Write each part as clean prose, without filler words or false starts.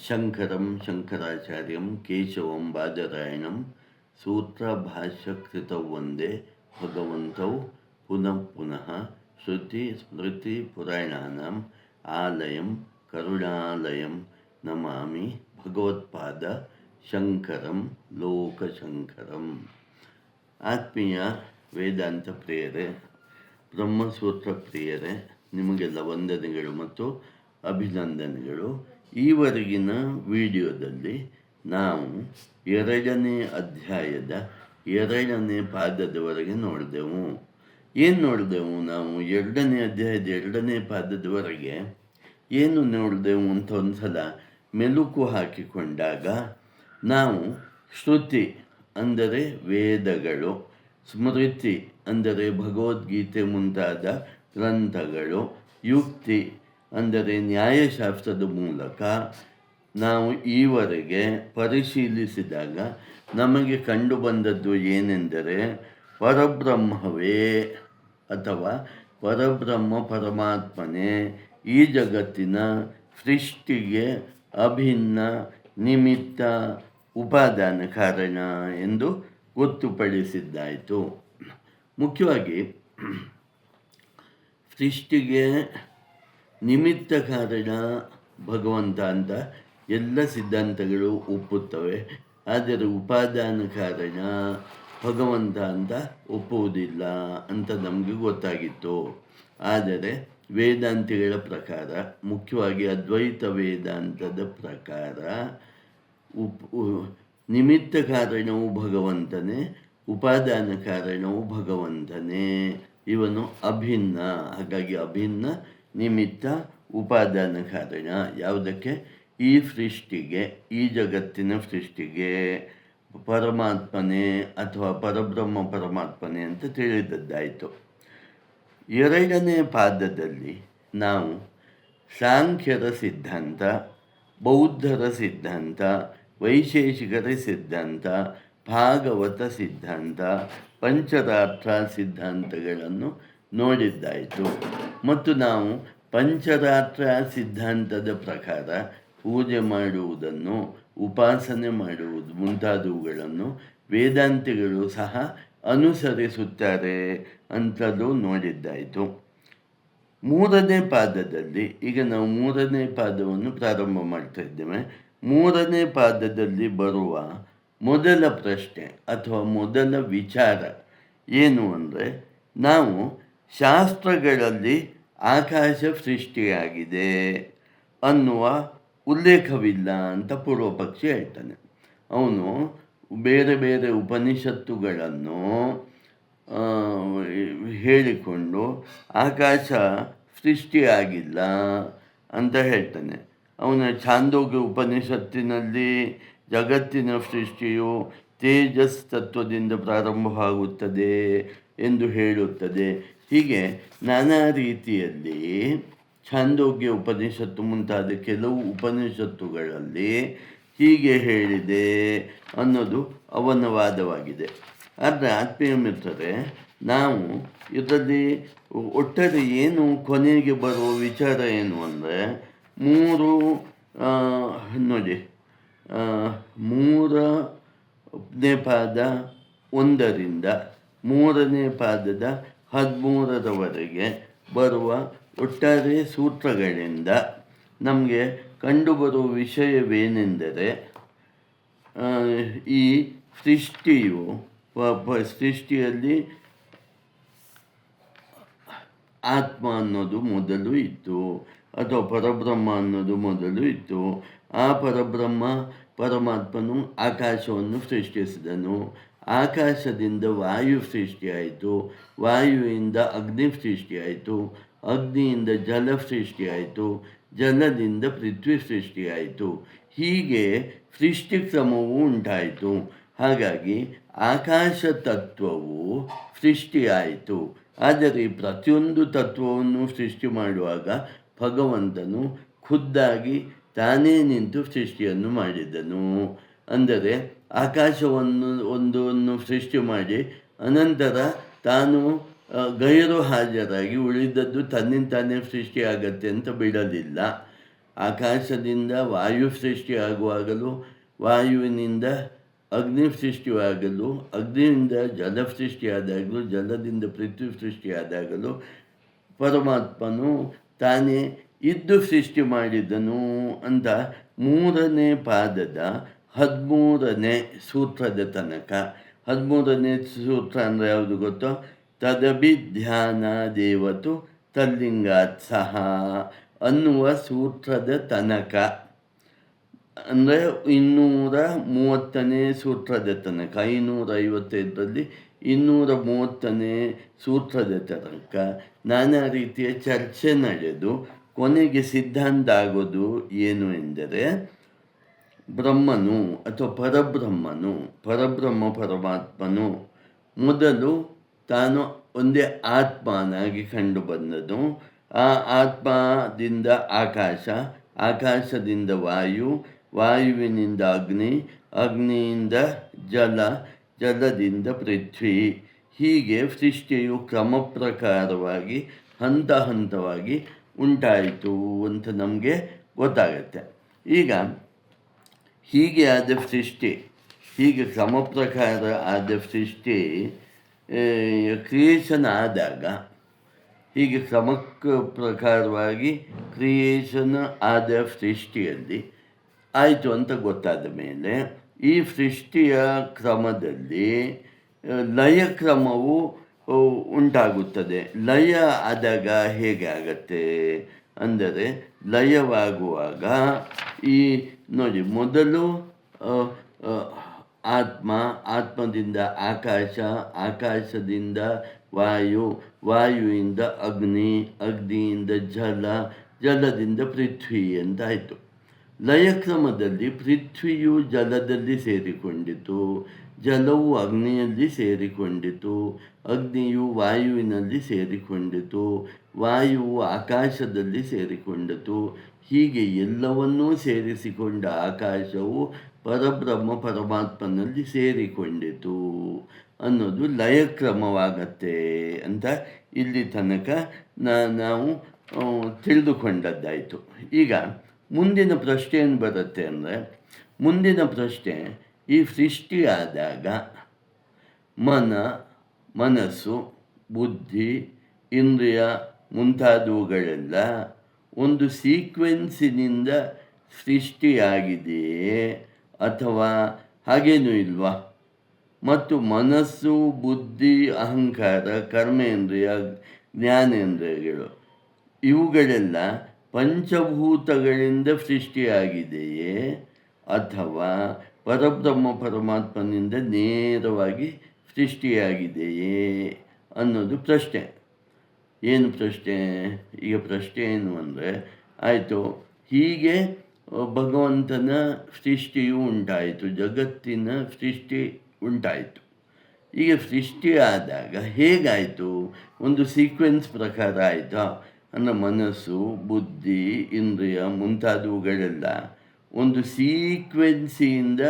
ಶಂಕರಂ ಶಂಕರಾಚಾರ್ಯಂ ಕೇಶವಂ ಬಾದರಾಯಣಂ ಸೂತ್ರಭಾಷ್ಯಕೃತೌ ವಂದೇ ಭಗವಂತೌ ಪುನಃ ಪುನಃ ಶ್ರುತಿ ಸ್ಮೃತಿ ಪುರಾಣಾನಾಂ ಆಲಯಂ ಕರುಣಾಲಯಂ ನಮಾಮಿ ಭಗವತ್ಪಾದ ಶಂಕರಂ ಲೋಕಶಂಕರಂ. ಆತ್ಮೀಯ ವೇದಾಂತ ಪ್ರಿಯರೇ, ಬ್ರಹ್ಮಸೂತ್ರ ಪ್ರಿಯರೇ, ನಿಮಗೆಲ್ಲ ವಂದನೆಗಳು ಮತ್ತು ಅಭಿನಂದನೆಗಳು. ಈವರೆಗಿನ ವಿಡಿಯೋದಲ್ಲಿ ನಾವು 2ನೇ ಅಧ್ಯಾಯದ 2ನೇ ಪಾದದವರೆಗೆ ನೋಡಿದೆವು. ಏನು ನೋಡಿದೆವು? ನಾವು 2ನೇ ಅಧ್ಯಾಯದ 2ನೇ ಪಾದದವರೆಗೆ ಏನು ನೋಡಿದೆವು ಅಂತ ಒಂದು ಸಲ ಮೆಲುಕು ಹಾಕಿಕೊಂಡಾಗ, ನಾವು ಶ್ರುತಿ ಅಂದರೆ ವೇದಗಳು, ಸ್ಮೃತಿ ಅಂದರೆ ಭಗವದ್ಗೀತೆ ಮುಂತಾದ ಗ್ರಂಥಗಳು, ಯುಕ್ತಿ ಅಂದರೆ ನ್ಯಾಯಶಾಸ್ತ್ರದ ಮೂಲಕ ನಾವು ಈವರೆಗೆ ಪರಿಶೀಲಿಸಿದಾಗ ನಮಗೆ ಕಂಡುಬಂದದ್ದು ಏನೆಂದರೆ, ಪರಬ್ರಹ್ಮವೇ ಅಥವಾ ಪರಬ್ರಹ್ಮ ಪರಮಾತ್ಮನೇ ಈ ಜಗತ್ತಿನ ಸೃಷ್ಟಿಗೆ ಅಭಿನ್ನ ನಿಮಿತ್ತ ಉಪಾದಾನ ಕಾರಣ ಎಂದು ಗೊತ್ತುಪಡಿಸಿದ್ದಾಯಿತು. ಮುಖ್ಯವಾಗಿ ಸೃಷ್ಟಿಗೆ ನಿಮಿತ್ತ ಕಾರಣ ಭಗವಂತ ಅಂತ ಎಲ್ಲ ಸಿದ್ಧಾಂತಗಳು ಒಪ್ಪುತ್ತವೆ. ಆದರೆ ಉಪಾದಾನ ಕಾರಣ ಭಗವಂತ ಅಂತ ಒಪ್ಪುವುದಿಲ್ಲ ಅಂತ ನಮಗೆ ಗೊತ್ತಾಗಿತ್ತು. ಆದರೆ ವೇದಾಂತಿಗಳ ಪ್ರಕಾರ, ಮುಖ್ಯವಾಗಿ ಅದ್ವೈತ ವೇದಾಂತದ ಪ್ರಕಾರ, ನಿಮಿತ್ತ ಕಾರಣವು ಭಗವಂತನೇ, ಉಪಾದಾನ ಕಾರಣವು ಭಗವಂತನೇ. ಇವನು ಅಭಿನ್ನ. ಹಾಗಾಗಿ ಅಭಿನ್ನ, ನಿಮಿತ್ತ, ಉಪಾದಾನ ಕಾರಣ ಯಾವುದಕ್ಕೆ? ಈ ಸೃಷ್ಟಿಗೆ, ಈ ಜಗತ್ತಿನ ಸೃಷ್ಟಿಗೆ ಪರಮಾತ್ಮನೇ ಅಥವಾ ಪರಬ್ರಹ್ಮ ಪರಮಾತ್ಮನೇ ಅಂತ ತಿಳಿದದ್ದಾಯಿತು. 2ನೇ ಪಾದದಲ್ಲಿ ನಾವು ಸಾಂಖ್ಯರ ಸಿದ್ಧಾಂತ, ಬೌದ್ಧರ ಸಿದ್ಧಾಂತ, ವೈಶೇಷಿಕರ ಸಿದ್ಧಾಂತ, ಭಾಗವತ ಸಿದ್ಧಾಂತ, ಪಂಚರಾತ್ರ ಸಿದ್ಧಾಂತಗಳನ್ನು ನೋಡಿದ್ದಾಯಿತು. ಮತ್ತು ನಾವು ಪಂಚರಾತ್ರ ಸಿದ್ಧಾಂತದ ಪ್ರಕಾರ ಪೂಜೆ ಮಾಡುವುದನ್ನು, ಉಪಾಸನೆ ಮಾಡುವುದು ಮುಂತಾದವುಗಳನ್ನು ವೇದಾಂತಿಗಳು ಸಹ ಅನುಸರಿಸುತ್ತಾರೆ ಅಂತಲೂ ನೋಡಿದ್ದಾಯಿತು. 3ನೇ ಪಾದದಲ್ಲಿ, ಈಗ ನಾವು 3ನೇ ಪಾದವನ್ನು ಪ್ರಾರಂಭ ಮಾಡ್ತಾ ಇದ್ದೇವೆ. 3ನೇ ಪಾದದಲ್ಲಿ ಬರುವ ಮೊದಲ ಪ್ರಶ್ನೆ ಅಥವಾ ಮೊದಲ ವಿಚಾರ ಏನು ಅಂದರೆ, ನಾವು ಶಾಸ್ತ್ರಗಳಲ್ಲಿ ಆಕಾಶ ಸೃಷ್ಟಿಯಾಗಿದೆ ಅನ್ನುವ ಉಲ್ಲೇಖವಿಲ್ಲ ಅಂತ ಪೂರ್ವಪಕ್ಷಿ ಹೇಳ್ತಾನೆ. ಅವನು ಬೇರೆ ಬೇರೆ ಉಪನಿಷತ್ತುಗಳನ್ನು ಹೇಳಿಕೊಂಡು ಆಕಾಶ ಸೃಷ್ಟಿಯಾಗಿಲ್ಲ ಅಂತ ಹೇಳ್ತಾನೆ. ಅವನ ಛಾಂದೋಗ್ಯ ಉಪನಿಷತ್ತಿನಲ್ಲಿ ಜಗತ್ತಿನ ಸೃಷ್ಟಿಯು ತೇಜಸ್ ತತ್ವದಿಂದ ಪ್ರಾರಂಭವಾಗುತ್ತದೆ ಎಂದು ಹೇಳುತ್ತದೆ. ಹೀಗೆ ನಾನಾ ರೀತಿಯಲ್ಲಿ ಛಾಂದೋಗ್ಯ ಉಪನಿಷತ್ತು ಮುಂತಾದ ಕೆಲವು ಉಪನಿಷತ್ತುಗಳಲ್ಲಿ ಹೀಗೆ ಹೇಳಿದೆ ಅನ್ನೋದು ಅವನ ವಾದವಾಗಿದೆ. ಆದರೆ ಆತ್ಮೀಯ ಮಿತ್ರರೇ, ನಾವು ಇದರಲ್ಲಿ ಒಟ್ಟಾರೆ ಏನು ಕೊನೆಗೆ ಬರುವ ವಿಚಾರ ಏನು ಅಂದರೆ, ನೋಡಿ 3ನೇ ಪಾದ 1ರಿಂದ 3ನೇ ಪಾದದ 13ರವರೆಗೆ ಬರುವ ಒಟ್ಟಾರೆ ಸೂತ್ರಗಳಿಂದ ನಮಗೆ ಕಂಡುಬರುವ ವಿಷಯವೇನೆಂದರೆ, ಈ ಸೃಷ್ಟಿಯಲ್ಲಿ ಆತ್ಮ ಅನ್ನೋದು ಮೊದಲು ಇತ್ತು, ಅಥವಾ ಪರಬ್ರಹ್ಮ ಅನ್ನೋದು ಮೊದಲು ಇತ್ತು. ಆ ಪರಬ್ರಹ್ಮ ಪರಮಾತ್ಮನು ಆಕಾಶವನ್ನು ಸೃಷ್ಟಿಸಿದನು. ಆಕಾಶದಿಂದ ವಾಯು ಸೃಷ್ಟಿಯಾಯಿತು, ವಾಯುವಿಂದ ಅಗ್ನಿ ಸೃಷ್ಟಿಯಾಯಿತು, ಅಗ್ನಿಯಿಂದ ಜಲ ಸೃಷ್ಟಿಯಾಯಿತು, ಜಲದಿಂದ ಪೃಥ್ವಿ ಸೃಷ್ಟಿಯಾಯಿತು. ಹೀಗೆ ಸೃಷ್ಟಿಕ್ರಮವು ಉಂಟಾಯಿತು. ಹಾಗಾಗಿ ಆಕಾಶ ತತ್ವವು ಸೃಷ್ಟಿಯಾಯಿತು. ಆದರೆ ಪ್ರತಿಯೊಂದು ತತ್ವವನ್ನು ಸೃಷ್ಟಿ ಮಾಡುವಾಗ ಭಗವಂತನು ಖುದ್ದಾಗಿ ತಾನೇ ನಿಂತು ಸೃಷ್ಟಿಯನ್ನು ಮಾಡಿದನು. ಅಂದರೆ ಆಕಾಶವನ್ನು ಸೃಷ್ಟಿ ಮಾಡಿ ಅನಂತರ ತಾನು ಗೈರು ಹಾಜರಾಗಿ ಉಳಿದದ್ದು ತನ್ನಿಂದ ತಾನೇ ಸೃಷ್ಟಿಯಾಗತ್ತೆ ಅಂತ ಬಿಡಲಿಲ್ಲ. ಆಕಾಶದಿಂದ ವಾಯು ಸೃಷ್ಟಿಯಾಗುವಾಗಲೂ, ವಾಯುವಿನಿಂದ ಅಗ್ನಿ ಸೃಷ್ಟಿಯಾಗಲು, ಅಗ್ನಿಯಿಂದ ಜಲ ಸೃಷ್ಟಿಯಾದಾಗಲೂ, ಜಲದಿಂದ ಪೃಥ್ವಿ ಸೃಷ್ಟಿಯಾದಾಗಲೂ ಪರಮಾತ್ಮನು ತಾನೇ ಇದ್ದು ಸೃಷ್ಟಿ ಮಾಡಿದನು ಅಂತ 3ನೇ ಪಾದದ 13ನೇ ಸೂತ್ರದ ತನಕ. 13ನೇ ಸೂತ್ರ ಅಂದರೆ ಯಾವುದು ಗೊತ್ತೋ? ತದಭಿಧ್ಯಾನ ದೇವತು ತಲ್ಲಿಂಗಾತ್ ಸಹ ಅನ್ನುವ ಸೂತ್ರದ ತನಕ, ಅಂದರೆ 230ನೇ ಸೂತ್ರದ ತನಕ. 555ರಲ್ಲಿ 230ನೇ ಸೂತ್ರದ ತನಕ ನಾನಾ ರೀತಿಯ ಚರ್ಚೆ ನಡೆದು ಕೊನೆಗೆ ಸಿದ್ಧಾಂತ ಆಗೋದು ಏನು ಎಂದರೆ, ಬ್ರಹ್ಮನು ಅಥವಾ ಪರಬ್ರಹ್ಮ ಪರಮಾತ್ಮನು ಮೊದಲು ತಾನು ಒಂದೇ ಆತ್ಮನಾಗಿ ಕಂಡು ಬಂದನು. ಆ ಆತ್ಮದಿಂದ ಆಕಾಶ, ಆಕಾಶದಿಂದ ವಾಯು, ವಾಯುವಿನಿಂದ ಅಗ್ನಿ, ಅಗ್ನಿಯಿಂದ ಜಲ, ಜಲದಿಂದ ಪೃಥ್ವಿ. ಹೀಗೆ ಸೃಷ್ಟಿಯು ಕ್ರಮ ಪ್ರಕಾರವಾಗಿ ಹಂತ ಹಂತವಾಗಿ ಉಂಟಾಯಿತು ಅಂತ ನಮಗೆ ಗೊತ್ತಾಗತ್ತೆ. ಈಗ ಹೀಗೆ ಆದ ಸೃಷ್ಟಿ, ಹೀಗೆ ಕ್ರಮ ಪ್ರಕಾರ ಆದ ಸೃಷ್ಟಿ ಕ್ರಿಯೇಷನ್ ಆದಾಗ, ಹೀಗೆ ಪ್ರಕಾರವಾಗಿ ಕ್ರಿಯೇಷನ್ ಆದ ಸೃಷ್ಟಿಯಲ್ಲಿ ಆಯಿತು ಅಂತ ಗೊತ್ತಾದ ಮೇಲೆ, ಈ ಸೃಷ್ಟಿಯ ಕ್ರಮದಲ್ಲಿ ಲಯ ಕ್ರಮವು ಉಂಟಾಗುತ್ತದೆ. ಲಯ ಆದಾಗ ಹೇಗೆ ಆಗತ್ತೆ ಅಂದರೆ, ಲಯವಾಗುವಾಗ ಈ ನೋಡಿ, ಮೊದಲು ಆತ್ಮದಿಂದ ಆಕಾಶ, ಆಕಾಶದಿಂದ ವಾಯು, ವಾಯುವಿಂದ ಅಗ್ನಿ, ಅಗ್ನಿಯಿಂದ ಜಲ, ಜಲದಿಂದ ಪೃಥ್ವಿ ಅಂತಾಯಿತು. ಲಯಕ್ರಮದಲ್ಲಿ ಪೃಥ್ವಿಯು ಜಲದಲ್ಲಿ ಸೇರಿಕೊಂಡಿತು, ಜಲವು ಅಗ್ನಿಯಲ್ಲಿ ಸೇರಿಕೊಂಡಿತು, ಅಗ್ನಿಯು ವಾಯುವಿನಲ್ಲಿ ಸೇರಿಕೊಂಡಿತು, ವಾಯುವು ಆಕಾಶದಲ್ಲಿ ಸೇರಿಕೊಂಡಿತು. ಹೀಗೆ ಎಲ್ಲವನ್ನೂ ಸೇರಿಸಿಕೊಂಡ ಆಕಾಶವು ಪರಬ್ರಹ್ಮ ಪರಮಾತ್ಮನಲ್ಲಿ ಸೇರಿಕೊಂಡಿತು ಅನ್ನೋದು ಲಯಕ್ರಮವಾಗತ್ತೆ ಅಂತ ಇಲ್ಲಿ ತನಕ ನಾವು ತಿಳಿದುಕೊಂಡದ್ದಾಯಿತು. ಈಗ ಮುಂದಿನ ಪ್ರಶ್ನೆ ಏನು ಬರುತ್ತೆ ಅಂದರೆ, ಮುಂದಿನ ಪ್ರಶ್ನೆ, ಈ ಸೃಷ್ಟಿಯಾದಾಗ ಮನಸ್ಸು, ಬುದ್ಧಿ, ಇಂದ್ರಿಯ ಮುಂತಾದವುಗಳೆಲ್ಲ ಒಂದು ಸೀಕ್ವೆನ್ಸಿನಿಂದ ಸೃಷ್ಟಿಯಾಗಿದೆಯೇ ಅಥವಾ ಹಾಗೇನೂ ಇಲ್ವಾ? ಮತ್ತು ಮನಸ್ಸು, ಬುದ್ಧಿ, ಅಹಂಕಾರ, ಕರ್ಮೇಂದ್ರಿಯ, ಜ್ಞಾನೇಂದ್ರಿಯಗಳು ಇವುಗಳೆಲ್ಲ ಪಂಚಭೂತಗಳಿಂದ ಸೃಷ್ಟಿಯಾಗಿದೆಯೇ ಅಥವಾ ಪರಬ್ರಹ್ಮ ಪರಮಾತ್ಮನಿಂದ ನೇರವಾಗಿ ಸೃಷ್ಟಿಯಾಗಿದೆಯೇ ಅನ್ನೋದು ಪ್ರಶ್ನೆ. ಏನು ಪ್ರಶ್ನೆ? ಈಗ ಪ್ರಶ್ನೆ ಏನು ಅಂದರೆ, ಆಯಿತು, ಹೀಗೆ ಭಗವಂತನ ಸೃಷ್ಟಿಯು ಉಂಟಾಯಿತು, ಜಗತ್ತಿನ ಸೃಷ್ಟಿ ಉಂಟಾಯಿತು. ಈಗ ಸೃಷ್ಟಿ ಆದಾಗ ಹೇಗಾಯಿತು? ಒಂದು ಸೀಕ್ವೆನ್ಸ್ ಪ್ರಕಾರ ಆಯಿತಾ? ಅಂದರೆ ಮನಸ್ಸು, ಬುದ್ಧಿ, ಇಂದ್ರಿಯ ಮುಂತಾದವುಗಳೆಲ್ಲ ಒಂದು ಸೀಕ್ವೆನ್ಸಿಯಿಂದ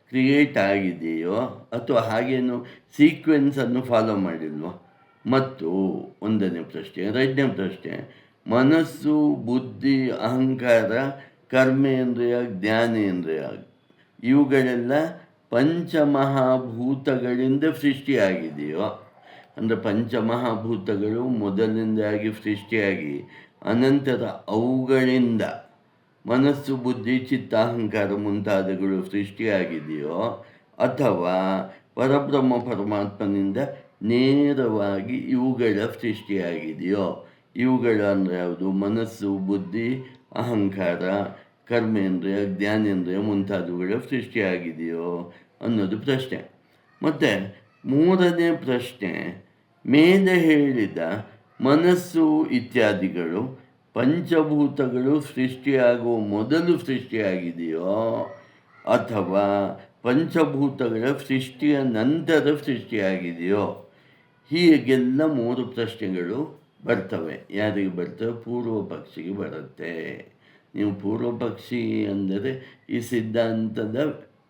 ಕ್ರಿಯೇಟ್ ಆಗಿದೆಯೋ ಅಥವಾ ಹಾಗೇನು ಸೀಕ್ವೆನ್ಸನ್ನು ಫಾಲೋ ಮಾಡಿಲ್ವೋ? ಮತ್ತು ಒಂದನೇ ಪ್ರಶ್ನೆ. ಎರಡನೇ ಪ್ರಶ್ನೆ, ಮನಸ್ಸು, ಬುದ್ಧಿ, ಅಹಂಕಾರ, ಕರ್ಮೇಂದ್ರಿಯ, ಜ್ಞಾನೇಂದ್ರಿಯ ಇವುಗಳೆಲ್ಲ ಪಂಚಮಹಾಭೂತಗಳಿಂದ ಸೃಷ್ಟಿಯಾಗಿದೆಯೋ? ಅಂದರೆ ಪಂಚಮಹಾಭೂತಗಳು ಮೊದಲಿಂದಾಗಿ ಸೃಷ್ಟಿಯಾಗಿ ಅನಂತರ ಅವುಗಳಿಂದ ಮನಸ್ಸು, ಬುದ್ಧಿ, ಚಿತ್ತ, ಅಹಂಕಾರ ಮುಂತಾದವುಗಳು ಸೃಷ್ಟಿಯಾಗಿದೆಯೋ ಅಥವಾ ಪರಬ್ರಹ್ಮ ಪರಮಾತ್ಮನಿಂದ ನೇರವಾಗಿ ಇವುಗಳ ಸೃಷ್ಟಿಯಾಗಿದೆಯೋ? ಇವುಗಳು ಅಂದರೆ ಯಾವುದು? ಮನಸ್ಸು, ಬುದ್ಧಿ, ಅಹಂಕಾರ, ಕರ್ಮೇಂದ್ರಿಯ, ಜ್ಞಾನೇಂದ್ರಿಯ ಮುಂತಾದವುಗಳ ಸೃಷ್ಟಿಯಾಗಿದೆಯೋ ಅನ್ನೋದು ಪ್ರಶ್ನೆ. ಮತ್ತು ಮೂರನೇ ಪ್ರಶ್ನೆ, ಮೇಲೆ ಹೇಳಿದ ಮನಸ್ಸು ಇತ್ಯಾದಿಗಳು ಪಂಚಭೂತಗಳು ಸೃಷ್ಟಿಯಾಗುವ ಮೊದಲು ಸೃಷ್ಟಿಯಾಗಿದೆಯೋ ಅಥವಾ ಪಂಚಭೂತಗಳ ಸೃಷ್ಟಿಯ ನಂತರ ಸೃಷ್ಟಿಯಾಗಿದೆಯೋ? ಹೀಗೆಲ್ಲ ಮೂರು ಪ್ರಶ್ನೆಗಳು ಬರ್ತವೆ. ಯಾರಿಗೆ ಬರ್ತವೆ? ಪೂರ್ವ ಪಕ್ಷಿಗೆ ಬರುತ್ತೆ. ನೀವು ಪೂರ್ವ ಪಕ್ಷಿ ಅಂದರೆ ಈ ಸಿದ್ಧಾಂತದ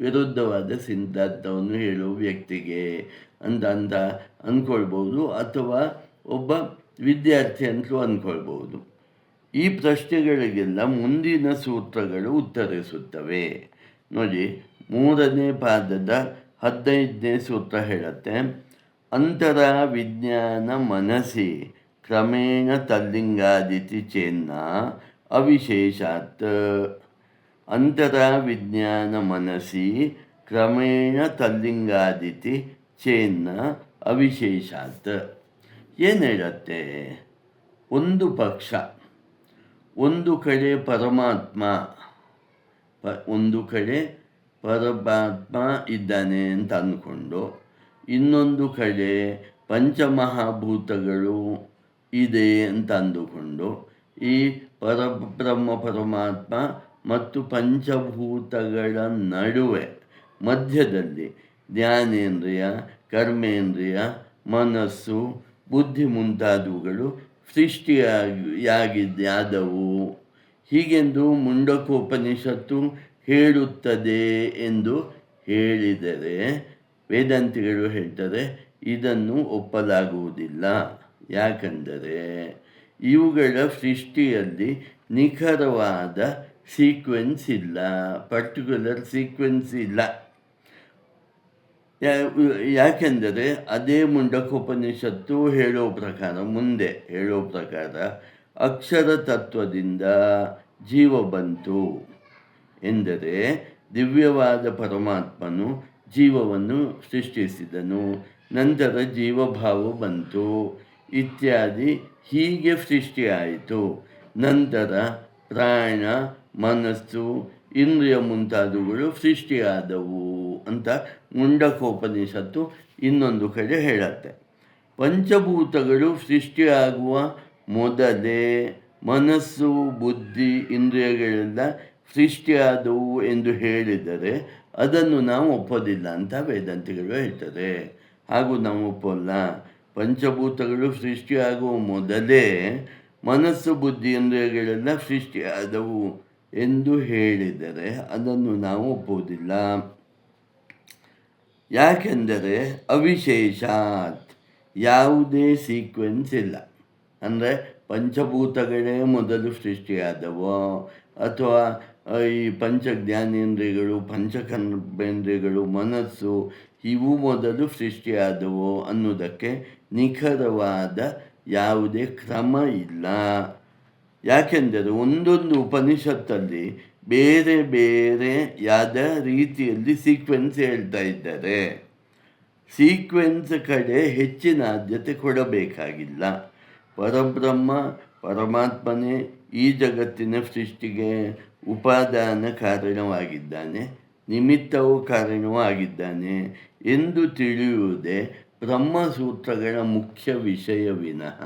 ವಿರುದ್ಧವಾದ ಸಿದ್ಧಾಂತವನ್ನು ಹೇಳುವ ವ್ಯಕ್ತಿಗೆ ಅಂತ ಅಂದ್ಕೊಳ್ಬೋದು, ಅಥವಾ ಒಬ್ಬ ವಿದ್ಯಾರ್ಥಿ ಅಂತಲೂ ಅಂದ್ಕೊಳ್ಬೋದು. ಈ ಪ್ರಶ್ನೆಗಳಿಗೆಲ್ಲ ಮುಂದಿನ ಸೂತ್ರಗಳು ಉತ್ತರಿಸುತ್ತವೆ. ನೋಡಿ, 3ನೇ ಪಾದದ 15ನೇ ಸೂತ್ರ ಹೇಳುತ್ತೆ, ಅಂತರ ವಿಜ್ಞಾನ ಮನಸಿ ಕ್ರಮೇಣ ತಲ್ಲಿಂಗಾದಿತಿ ಚೇನ್ನ ಅವಿಶೇಷಾತ್. ಅಂತರ ವಿಜ್ಞಾನ ಮನಸಿ ಕ್ರಮೇಣ ತಲ್ಲಿಂಗಾದಿತಿ ಚೇನ್ನ ಅವಿಶೇಷಾತ್. ಏನು ಹೇಳುತ್ತೆ? ಒಂದು ಪಕ್ಷ, ಒಂದು ಕಡೆ ಪರಮಾತ್ಮ ಇದ್ದಾನೆ ಅಂತ ಅಂದ್ಕೊಂಡು, ಇನ್ನೊಂದು ಕಡೆ ಪಂಚಮಹಾಭೂತಗಳು ಇದೆ ಅಂತ ಅಂದುಕೊಂಡು, ಈ ಪರಮಾತ್ಮ ಮತ್ತು ಪಂಚಭೂತಗಳ ನಡುವೆ ಮಧ್ಯದಲ್ಲಿ ಜ್ಞಾನೇಂದ್ರಿಯ, ಕರ್ಮೇಂದ್ರಿಯ, ಮನಸ್ಸು, ಬುದ್ಧಿ ಮುಂತಾದವುಗಳು ಸೃಷ್ಟಿಯಾದವು ಹೀಗೆಂದು ಮುಂಡಕೋಪನಿಷತ್ತು ಹೇಳುತ್ತದೆ ಎಂದು ಹೇಳಿದರೆ, ವೇದಾಂತಿಗಳು ಹೇಳ್ತಾರೆ ಇದನ್ನು ಒಪ್ಪಲಾಗುವುದಿಲ್ಲ. ಯಾಕಂದರೆ ಇವುಗಳ ಸೃಷ್ಟಿಯಲ್ಲಿ ನಿಖರವಾದ ಸೀಕ್ವೆನ್ಸ್ ಇಲ್ಲ, ಪರ್ಟಿಕ್ಯುಲರ್ ಸೀಕ್ವೆನ್ಸ್ ಇಲ್ಲ. ಯಾಕೆಂದರೆ ಅದೇ ಮುಂಡಕೋಪನಿಷತ್ತು ಮುಂದೆ ಹೇಳೋ ಪ್ರಕಾರ ಅಕ್ಷರ ತತ್ವದಿಂದ ಜೀವ ಬಂತು ಎಂದರೆ ದಿವ್ಯವಾದ ಪರಮಾತ್ಮನು ಜೀವವನ್ನು ಸೃಷ್ಟಿಸಿದನು, ನಂತರ ಜೀವಭಾವ ಬಂತು ಇತ್ಯಾದಿ, ಹೀಗೆ ಸೃಷ್ಟಿಯಾಯಿತು. ನಂತರ ಪ್ರಾಣ, ಮನಸ್ಸು, ಇಂದ್ರಿಯ ಮುಂತಾದವುಗಳು ಸೃಷ್ಟಿಯಾದವು ಅಂತ ಮುಂಡಕೋಪನಿಷತ್ತು ಇನ್ನೊಂದು ಕಡೆ ಹೇಳುತ್ತೆ. ಪಂಚಭೂತಗಳು ಸೃಷ್ಟಿಯಾಗುವ ಮೊದಲೇ ಮನಸ್ಸು, ಬುದ್ಧಿ, ಇಂದ್ರಿಯಗಳೆಲ್ಲ ಸೃಷ್ಟಿಯಾದವು ಎಂದು ಹೇಳಿದರೆ ಅದನ್ನು ನಾವು ಒಪ್ಪೋದಿಲ್ಲ ಅಂತ ವೇದಾಂತಿಗಳು ಹೇಳ್ತಾರೆ. ಹಾಗೂ ನಾವು ಒಪ್ಪೋಲ್ಲ. ಪಂಚಭೂತಗಳು ಸೃಷ್ಟಿಯಾಗುವ ಮೊದಲೇ ಮನಸ್ಸು, ಬುದ್ಧಿ, ಇಂದ್ರಿಯಗಳೆಲ್ಲ ಸೃಷ್ಟಿಯಾದವು ಎಂದು ಹೇಳಿದರೆ ಅದನ್ನು ನಾವು ಒಪ್ಪುವುದಿಲ್ಲ. ಯಾಕೆಂದರೆ ಅವಿಶೇಷಾತ್, ಯಾವುದೇ ಸೀಕ್ವೆನ್ಸ್ ಇಲ್ಲ. ಅಂದರೆ ಪಂಚಭೂತಗಳೇ ಮೊದಲು ಸೃಷ್ಟಿಯಾದವೋ ಅಥವಾ ಈ ಪಂಚಜ್ಞಾನೇಂದ್ರಿಯಗಳು, ಪಂಚಕರ್ಮೇಂದ್ರಿಯಗಳು, ಮನಸ್ಸು ಇವು ಮೊದಲು ಸೃಷ್ಟಿಯಾದವೋ ಅನ್ನೋದಕ್ಕೆ ನಿಖರವಾದ ಯಾವುದೇ ಕ್ರಮ ಇಲ್ಲ. ಯಾಕೆಂದರೆ ಒಂದೊಂದು ಉಪನಿಷತ್ತಲ್ಲಿ ಬೇರೆ ಬೇರೆಯಾದ ರೀತಿಯಲ್ಲಿ ಸೀಕ್ವೆನ್ಸ್ ಹೇಳ್ತಾ ಇದ್ದಾರೆ. ಸೀಕ್ವೆನ್ಸ್ ಕಡೆ ಹೆಚ್ಚಿನ ಆದ್ಯತೆ ಕೊಡಬೇಕಾಗಿಲ್ಲ. ಪರಮಾತ್ಮನೇ ಈ ಜಗತ್ತಿನ ಸೃಷ್ಟಿಗೆ ಉಪಾದಾನ ಕಾರಣವಾಗಿದ್ದಾನೆ, ನಿಮಿತ್ತವೂ ಕಾರಣವೂ ಆಗಿದ್ದಾನೆ ಎಂದು ತಿಳಿಯುವುದೇ ಬ್ರಹ್ಮಸೂತ್ರಗಳ ಮುಖ್ಯ ವಿಷಯ ವಿನಃ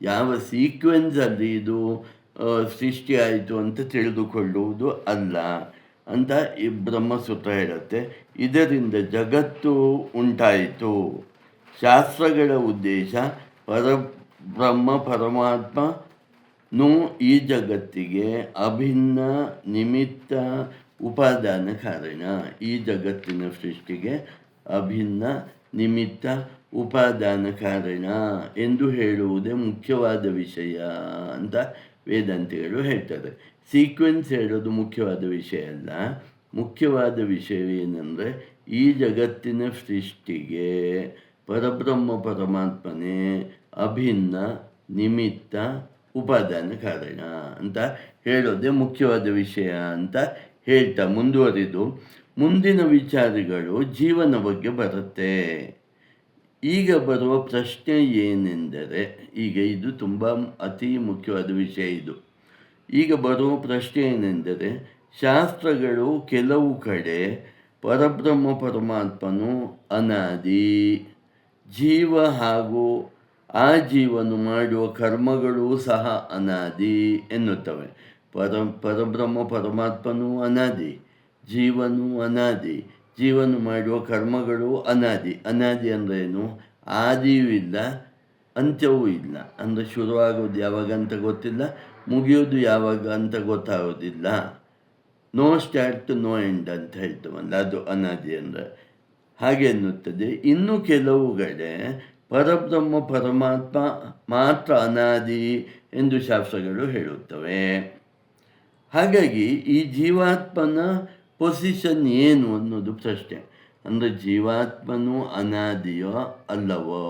ಯಾವ ಸೀಕ್ವೆನ್ಸಲ್ಲಿ ಇದು ಸೃಷ್ಟಿಯಾಯಿತು ಅಂತ ತಿಳಿದುಕೊಳ್ಳುವುದು ಅಲ್ಲ ಅಂತ ಈ ಬ್ರಹ್ಮಸೂತ್ರ ಹೇಳುತ್ತೆ. ಇದರಿಂದ ಜಗತ್ತು ಉಂಟಾಯಿತು. ಶಾಸ್ತ್ರಗಳ ಉದ್ದೇಶ ಪರಮಾತ್ಮನು ಈ ಜಗತ್ತಿಗೆ ಅಭಿನ್ನ ನಿಮಿತ್ತ ಉಪಾದಾನ ಕಾರಣ, ಈ ಜಗತ್ತಿನ ಸೃಷ್ಟಿಗೆ ಅಭಿನ್ನ ನಿಮಿತ್ತ ಉಪಾದಾನ ಕಾರಣ ಎಂದು ಹೇಳುವುದೇ ಮುಖ್ಯವಾದ ವಿಷಯ ಅಂತ ವೇದಾಂತಿಗಳು ಹೇಳ್ತಾರೆ. ಸೀಕ್ವೆನ್ಸ್ ಹೇಳೋದು ಮುಖ್ಯವಾದ ವಿಷಯ ಅಲ್ಲ. ಮುಖ್ಯವಾದ ವಿಷಯವೇನೆಂದರೆ ಈ ಜಗತ್ತಿನ ಸೃಷ್ಟಿಗೆ ಪರಮಾತ್ಮನೇ ಅಭಿನ್ನ ನಿಮಿತ್ತ ಉಪಾದಾನ ಕಾರಣ ಅಂತ ಹೇಳೋದೇ ಮುಖ್ಯವಾದ ವಿಷಯ ಅಂತ ಹೇಳ್ತಾ ಮುಂದುವರಿದು ಮುಂದಿನ ವಿಚಾರಗಳು ಜೀವನ ಬಗ್ಗೆ ಬರುತ್ತೆ. ಈಗ ಬರುವ ಪ್ರಶ್ನೆ ಏನೆಂದರೆ, ಈಗ ಇದು ತುಂಬ ಅತಿ ಮುಖ್ಯವಾದ ವಿಷಯ ಇದು. ಈಗ ಬರುವ ಪ್ರಶ್ನೆ ಏನೆಂದರೆ, ಶಾಸ್ತ್ರಗಳು ಕೆಲವು ಕಡೆ ಪರಮಾತ್ಮನು ಅನಾದಿ, ಜೀವ ಹಾಗೂ ಆ ಜೀವನು ಮಾಡುವ ಕರ್ಮಗಳು ಸಹ ಅನಾದಿ ಎನ್ನುತ್ತವೆ. ಪರಮಾತ್ಮನು ಅನಾದಿ, ಜೀವನು ಅನಾದಿ, ಜೀವನು ಮಾಡುವ ಕರ್ಮಗಳು ಅನಾದಿ. ಅನಾದಿ ಅಂದ್ರೇನು? ಆದಿಯೂ ಇಲ್ಲ, ಅಂತ್ಯವೂ ಇಲ್ಲ. ಅಂದರೆ ಶುರುವಾಗೋದು ಯಾವಾಗ ಅಂತ ಗೊತ್ತಿಲ್ಲ, ಮುಗಿಯೋದು ಯಾವಾಗ ಅಂತ ಗೊತ್ತಾಗೋದಿಲ್ಲ. ನೋ ಸ್ಟಾರ್ಟ್ ನೋ ಎಂಡ್ ಅಂತ ಹೇಳ್ತೇವಲ್ಲ, ಅದು ಅನಾದಿ ಅಂದರೆ ಹಾಗೆ ಎನ್ನುತ್ತದೆ. ಇನ್ನು ಕೆಲವುಗಡೆ ಪರಬ್ರಹ್ಮ ಪರಮಾತ್ಮ ಮಾತ್ರ ಅನಾದಿ ಎಂದು ಶಾಸ್ತ್ರಗಳು ಹೇಳುತ್ತವೆ. ಹಾಗಾಗಿ ಈ ಜೀವಾತ್ಮನ ಪೊಸಿಷನ್ ಏನು ಅನ್ನೋದು ಪ್ರಶ್ನೆ. ಅಂದರೆ ಜೀವಾತ್ಮನು ಅನಾದಿಯೋ ಅಲ್ಲವೋ,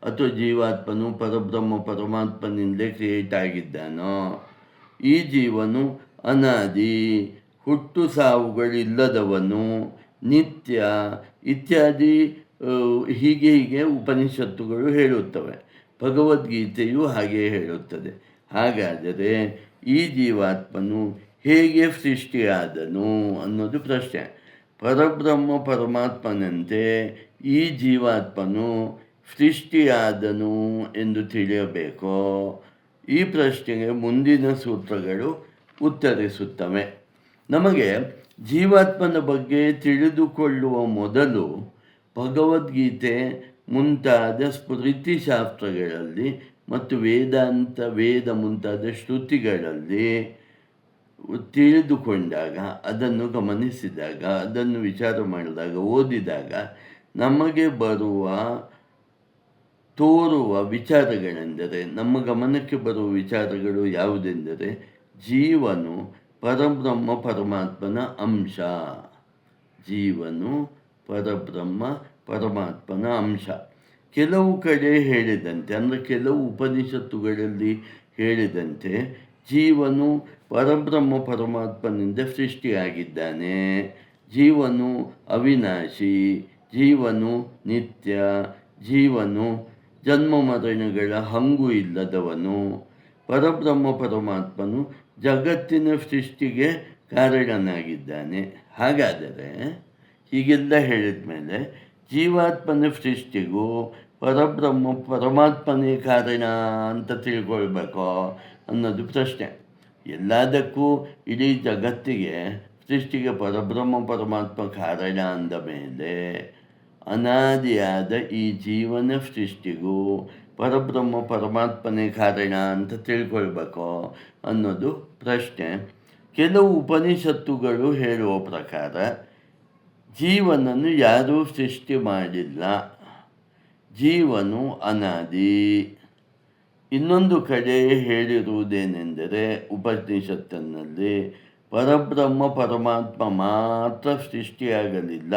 ಅಥವಾ ಜೀವಾತ್ಮನು ಪರಬ್ರಹ್ಮ ಪರಮಾತ್ಮನಿಂದಲೇ ಕ್ರಿಯೇಟ್ ಆಗಿದ್ದಾನೋ? ಈ ಜೀವನು ಅನಾದಿ, ಹುಟ್ಟು ಸಾವುಗಳಿಲ್ಲದವನು, ನಿತ್ಯ ಇತ್ಯಾದಿ ಹೀಗೆ ಉಪನಿಷತ್ತುಗಳು ಹೇಳುತ್ತವೆ. ಭಗವದ್ಗೀತೆಯು ಹಾಗೆ ಹೇಳುತ್ತದೆ. ಹಾಗಾದರೆ ಈ ಜೀವಾತ್ಮನು ಹೇಗೆ ಸೃಷ್ಟಿಯಾದನು ಅನ್ನೋದು ಪ್ರಶ್ನೆ. ಪರಬ್ರಹ್ಮ ಪರಮಾತ್ಮನಂತೆ ಈ ಜೀವಾತ್ಮನು ಸೃಷ್ಟಿಯಾದನು ಎಂದು ತಿಳಿಯಬೇಕೋ? ಈ ಪ್ರಶ್ನೆಗೆ ಮುಂದಿನ ಸೂತ್ರಗಳು ಉತ್ತರಿಸುತ್ತವೆ. ನಮಗೆ ಜೀವಾತ್ಮನ ಬಗ್ಗೆ ತಿಳಿದುಕೊಳ್ಳುವ ಮೊದಲು ಭಗವದ್ಗೀತೆ ಮುಂತಾದ ಸ್ಮೃತಿಶಾಸ್ತ್ರಗಳಲ್ಲಿ ಮತ್ತು ವೇದ ಮುಂತಾದ ಶ್ರುತಿಗಳಲ್ಲಿ ತಿಳಿದುಕೊಂಡಾಗ, ಅದನ್ನು ಗಮನಿಸಿದಾಗ, ಅದನ್ನು ವಿಚಾರ ಮಾಡಿದಾಗ, ಓದಿದಾಗ ನಮಗೆ ತೋರುವ ವಿಚಾರಗಳೆಂದರೆ, ನಮ್ಮ ಗಮನಕ್ಕೆ ಬರುವ ವಿಚಾರಗಳು ಯಾವುದೆಂದರೆ, ಜೀವನು ಪರಬ್ರಹ್ಮ ಪರಮಾತ್ಮನ ಅಂಶ. ಜೀವನು ಪರಬ್ರಹ್ಮ ಪರಮಾತ್ಮನ ಅಂಶ. ಕೆಲವು ಕಡೆ ಹೇಳಿದಂತೆ, ಅಂದರೆ ಕೆಲವು ಉಪನಿಷತ್ತುಗಳಲ್ಲಿ ಹೇಳಿದಂತೆ, ಜೀವನು ಪರಬ್ರಹ್ಮ ಪರಮಾತ್ಮನಿಂದ ಸೃಷ್ಟಿಯಾಗಿದ್ದಾನೆ, ಜೀವನು ಅವಿನಾಶಿ, ಜೀವನು ನಿತ್ಯ, ಜೀವನು ಜನ್ಮ ಮರಣಗಳ ಹಂಗು ಇಲ್ಲದವನು, ಪರಬ್ರಹ್ಮ ಪರಮಾತ್ಮನು ಜಗತ್ತಿನ ಸೃಷ್ಟಿಗೆ ಕಾರಣನಾಗಿದ್ದಾನೆ. ಹಾಗಾದರೆ ಹೀಗೆಲ್ಲ ಹೇಳಿದ ಮೇಲೆ ಜೀವಾತ್ಮನ ಸೃಷ್ಟಿಗೂ ಪರಬ್ರಹ್ಮ ಪರಮಾತ್ಮನೇ ಕಾರಣ ಅಂತ ತಿಳ್ಕೊಳ್ಬೇಕೋ ಅನ್ನೋದು ಪ್ರಶ್ನೆ. ಎಲ್ಲದಕ್ಕೂ ಇಡೀ ಜಗತ್ತಿಗೆ ಸೃಷ್ಟಿಗೆ ಪರಬ್ರಹ್ಮ ಪರಮಾತ್ಮ ಕಾರಣ ಅಂದ ಮೇಲೆ ಅನಾದಿಯಾದ ಈ ಜೀವನ ಸೃಷ್ಟಿಗೂ ಪರಬ್ರಹ್ಮ ಪರಮಾತ್ಮನೇ ಕಾರಣ ಅಂತ ತಿಳ್ಕೊಳ್ಬೇಕೋ ಅನ್ನೋದು ಪ್ರಶ್ನೆ. ಕೆಲವು ಉಪನಿಷತ್ತುಗಳು ಹೇಳುವ ಪ್ರಕಾರ ಜೀವನನ್ನು ಯಾರೂ ಸೃಷ್ಟಿ ಮಾಡಿಲ್ಲ, ಜೀವನು ಅನಾದಿ. ಇನ್ನೊಂದು ಕಡೆ ಹೇಳಿರುವುದೇನೆಂದರೆ, ಉಪನಿಷತ್ತಿನಲ್ಲಿ ಪರಬ್ರಹ್ಮ ಪರಮಾತ್ಮ ಮಾತ್ರ ಸೃಷ್ಟಿಯಾಗಲಿಲ್ಲ,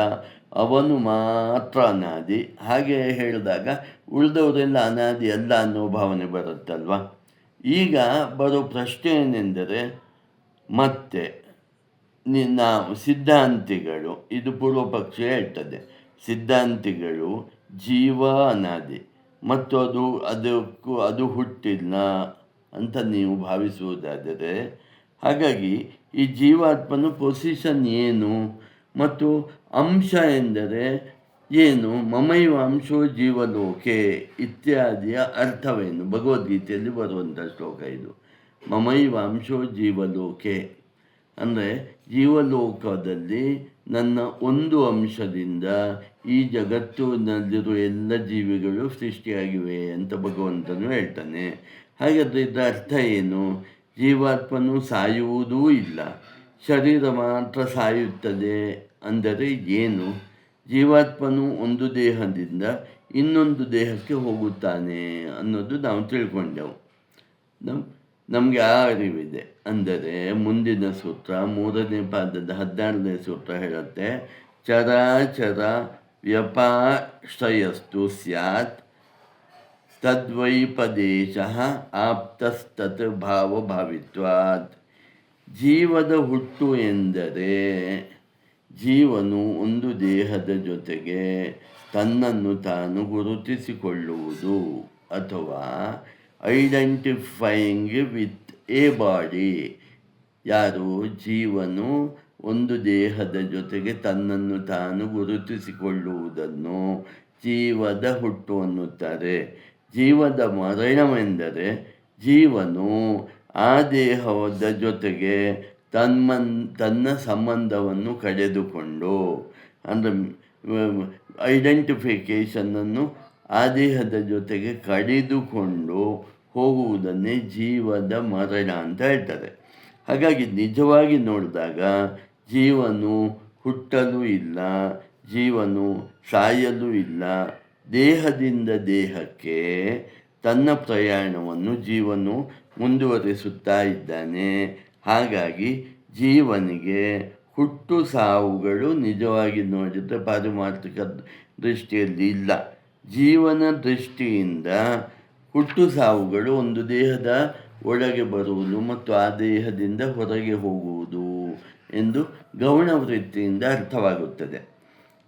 ಅವನು ಮಾತ್ರ ಅನಾದಿ. ಹಾಗೆ ಹೇಳಿದಾಗ ಉಳಿದವರೆಲ್ಲ ಅನಾದಿ ಅಲ್ಲ ಅನ್ನೋ ಭಾವನೆ ಬರುತ್ತಲ್ವ. ಈಗ ಬರೋ ಪ್ರಶ್ನೆ ಏನೆಂದರೆ, ಮತ್ತೆ ನಾವು ಸಿದ್ಧಾಂತಿಗಳು, ಇದು ಪೂರ್ವ ಪಕ್ಷ ಹೇಳ್ತದೆ, ಸಿದ್ಧಾಂತಿಗಳು ಜೀವ ಅನಾದಿ ಮತ್ತು ಅದು ಹುಟ್ಟಿಲ್ಲ ಅಂತ ನೀವು ಭಾವಿಸುವುದಾದರೆ, ಹಾಗಾಗಿ ಈ ಜೀವಾತ್ಮನ ಪೊಸಿಷನ್ ಏನು ಮತ್ತು ಅಂಶ ಎಂದರೆ ಏನು, ಮಮೈವ ಅಂಶೋ ಜೀವಲೋಕೆ ಇತ್ಯಾದಿಯ ಅರ್ಥವೇನು? ಭಗವದ್ಗೀತೆಯಲ್ಲಿ ಬರುವಂಥ ಶ್ಲೋಕ ಇದು. ಮಮೈವ ಅಂಶೋ ಜೀವಲೋಕೆ ಅಂದರೆ ಜೀವಲೋಕದಲ್ಲಿ ನನ್ನ ಒಂದು ಅಂಶದಿಂದ ಈ ಜಗತ್ತಿನಲ್ಲಿರುವ ಎಲ್ಲ ಜೀವಿಗಳು ಸೃಷ್ಟಿಯಾಗಿವೆ ಅಂತ ಭಗವಂತನು ಹೇಳ್ತಾನೆ. ಹಾಗಾದರೆ ಇದರ ಅರ್ಥ ಏನು? ಜೀವಾತ್ಮನು ಸಾಯುವುದೂ ಇಲ್ಲ, ಶರೀರ ಮಾತ್ರ ಸಾಯುತ್ತದೆ ಅಂದರೆ ಏನು? ಜೀವಾತ್ಮನು ಒಂದು ದೇಹದಿಂದ ಇನ್ನೊಂದು ದೇಹಕ್ಕೆ ಹೋಗುತ್ತಾನೆ ಅನ್ನೋದು ನಾವು ತಿಳ್ಕೊಂಡೆವು. ನಮಗೆ ಆ ಅರಿವಿದೆ. ಅಂದರೆ ಮುಂದಿನ ಸೂತ್ರ 3ನೇ ಪಾದದ 14ನೇ ಸೂತ್ರ ಹೇಳುತ್ತೆ, ಚರಾಚರ ವ್ಯಪಾಶ್ರಯಸ್ತು ಸ್ಯಾತ್ ತದ್ವೈಪದೇಶಃ ಆಪ್ತಸ್ತತ್ ಭಾವಭಾವಿತ್ವಾತ್. ಜೀವದ ಹುಟ್ಟು ಎಂದರೆ ಜೀವನು ಒಂದು ದೇಹದ ಜೊತೆಗೆ ತನ್ನನ್ನು ತಾನು ಗುರುತಿಸಿಕೊಳ್ಳುವುದು, ಅಥವಾ ಐಡೆಂಟಿಫೈಯಿಂಗ್ ವಿತ್ ಎ ಬಾಡಿ. ಯಾರು? ಜೀವನು ಒಂದು ದೇಹದ ಜೊತೆಗೆ ತನ್ನನ್ನು ತಾನು ಗುರುತಿಸಿಕೊಳ್ಳುವುದನ್ನು ಜೀವದ ಹುಟ್ಟು ಅನ್ನುತ್ತಾರೆ. ಜೀವದ ಮರಣವೆಂದರೆ ಜೀವನು ಆ ದೇಹದ ಜೊತೆಗೆ ತನ್ನ ಸಂಬಂಧವನ್ನು ಕಳೆದುಕೊಂಡು, ಅಂದರೆ ಐಡೆಂಟಿಫಿಕೇಷನನ್ನು ಆ ದೇಹದ ಜೊತೆಗೆ ಕಡಿದುಕೊಂಡು ಹೋಗುವುದನ್ನೇ ಜೀವದ ಮರಣ ಅಂತ ಹೇಳ್ತಾರೆ. ಹಾಗಾಗಿ ನಿಜವಾಗಿ ನೋಡಿದಾಗ ಜೀವನು ಹುಟ್ಟಲು ಇಲ್ಲ, ಜೀವನು ಸಾಯಲು ಇಲ್ಲ, ದೇಹದಿಂದ ದೇಹಕ್ಕೆ ತನ್ನ ಪ್ರಯಾಣವನ್ನು ಜೀವನು ಮುಂದುವರಿಸುತ್ತಾ ಇದ್ದಾನೆ. ಹಾಗಾಗಿ ಜೀವನಿಗೆ ಹುಟ್ಟು ಸಾವುಗಳು ನಿಜವಾಗಿ ನೋಡಿದರೆ ಪಾರಮಾರ್ಥಿಕ ದೃಷ್ಟಿಯಲ್ಲಿ ಇಲ್ಲ. ಜೀವನ ದೃಷ್ಟಿಯಿಂದ ಹುಟ್ಟು ಸಾವುಗಳು ಒಂದು ದೇಹದ ಒಳಗೆ ಬರುವುದು ಮತ್ತು ಆ ದೇಹದಿಂದ ಹೊರಗೆ ಹೋಗುವುದು ಎಂದು ಗೌಣ ವೃತ್ತಿಯಿಂದ ಅರ್ಥವಾಗುತ್ತದೆ.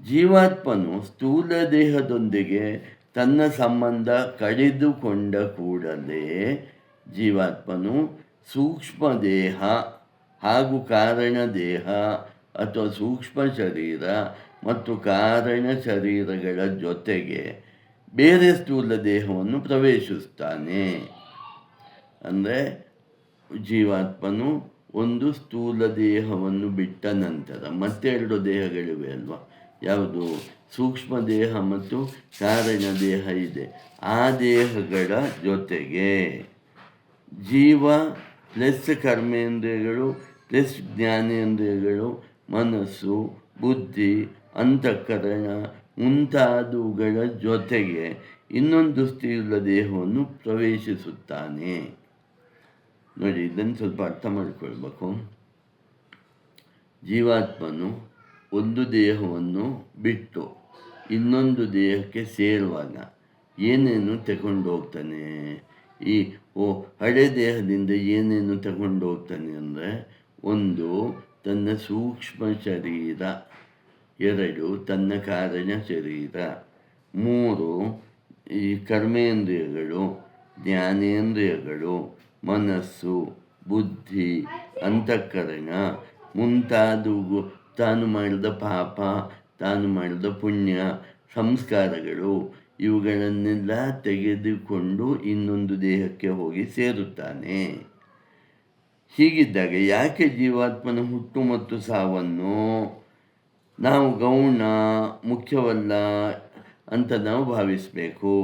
ಜೀವಾತ್ಮನು ಸ್ಥೂಲ ದೇಹದೊಂದಿಗೆ ತನ್ನ ಸಂಬಂಧ ಕಡಿದುಕೊಂಡ ಕೂಡಲೇ ಜೀವಾತ್ಮನು ಸೂಕ್ಷ್ಮ ದೇಹ ಹಾಗೂ ಕಾರಣ ದೇಹ ಅಥವಾ ಸೂಕ್ಷ್ಮ ಶರೀರ ಮತ್ತು ಕಾರಣ ಶರೀರಗಳ ಜೊತೆಗೆ ಬೇರೆ ಸ್ಥೂಲ ದೇಹವನ್ನು ಪ್ರವೇಶಿಸ್ತಾನೆ. ಅಂದರೆ ಜೀವಾತ್ಮನು ಒಂದು ಸ್ಥೂಲ ದೇಹವನ್ನು ಬಿಟ್ಟ ನಂತರ ಮತ್ತೆರಡು ದೇಹಗಳಿವೆ ಅಲ್ವಾ, ಯಾವುದು ಸೂಕ್ಷ್ಮ ದೇಹ ಮತ್ತು ಕಾರಣ ದೇಹ ಇದೆ. ಆ ದೇಹಗಳ ಜೊತೆಗೆ ಜೀವ ಪ್ಲಸ್ ಕರ್ಮೇಂದ್ರಿಯಗಳು ಪ್ಲಸ್ ಜ್ಞಾನೇಂದ್ರಿಯಗಳು, ಮನಸ್ಸು, ಬುದ್ಧಿ, ಅಂತಃಕರಣ ಮುಂತಾದವುಗಳ ಜೊತೆಗೆ ಇನ್ನೊಂದು ಸ್ಥೂಲ ದೇಹವನ್ನು ಪ್ರವೇಶಿಸುತ್ತಾನೆ. ನೋಡಿ, ಇದನ್ನು ಸ್ವಲ್ಪ ಅರ್ಥ ಮಾಡಿಕೊಳ್ಬೇಕು. ಜೀವಾತ್ಮನು ಒಂದು ದೇಹವನ್ನು ಬಿಟ್ಟು ಇನ್ನೊಂದು ದೇಹಕ್ಕೆ ಸೇರುವಾಗ ಏನೇನು ತಗೊಂಡು ಹೋಗ್ತಾನೆ? ಹಳೆ ದೇಹದಿಂದ ಏನೇನು ತಗೊಂಡು ಹೋಗ್ತಾನೆ ಅಂದರೆ, ಒಂದು ತನ್ನ ಸೂಕ್ಷ್ಮ ಶರೀರ, ಎರಡು ತನ್ನ ಕಾರಣ ಶರೀರ, ಮೂರು ಈ ಕರ್ಮೇಂದ್ರಿಯಗಳು, ಜ್ಞಾನೇಂದ್ರಿಯಗಳು, ಮನಸ್ಸು, ಬುದ್ಧಿ, ಅಂತಃಕರಣ ಮುಂತಾದವು, ತಾನು ಮಾಡಿದ ಪಾಪ, ತಾನು ಮಾಡಿದ ಪುಣ್ಯ, ಸಂಸ್ಕಾರಗಳು ಇವುಗಳನ್ನೆಲ್ಲ ತೆಗೆದುಕೊಂಡು ಇನ್ನೊಂದು ದೇಹಕ್ಕೆ ಹೋಗಿ ಸೇರುತ್ತಾನೆ. ಹೀಗಿದ್ದಾಗ ಯಾಕೆ ಜೀವಾತ್ಮನ ಹುಟ್ಟು ಮತ್ತು ಸಾವನ್ನು ನಾವು ಗೌಣ, ಮುಖ್ಯವಲ್ಲ ಅಂತ ನಾವು ಭಾವಿಸಬೇಕು?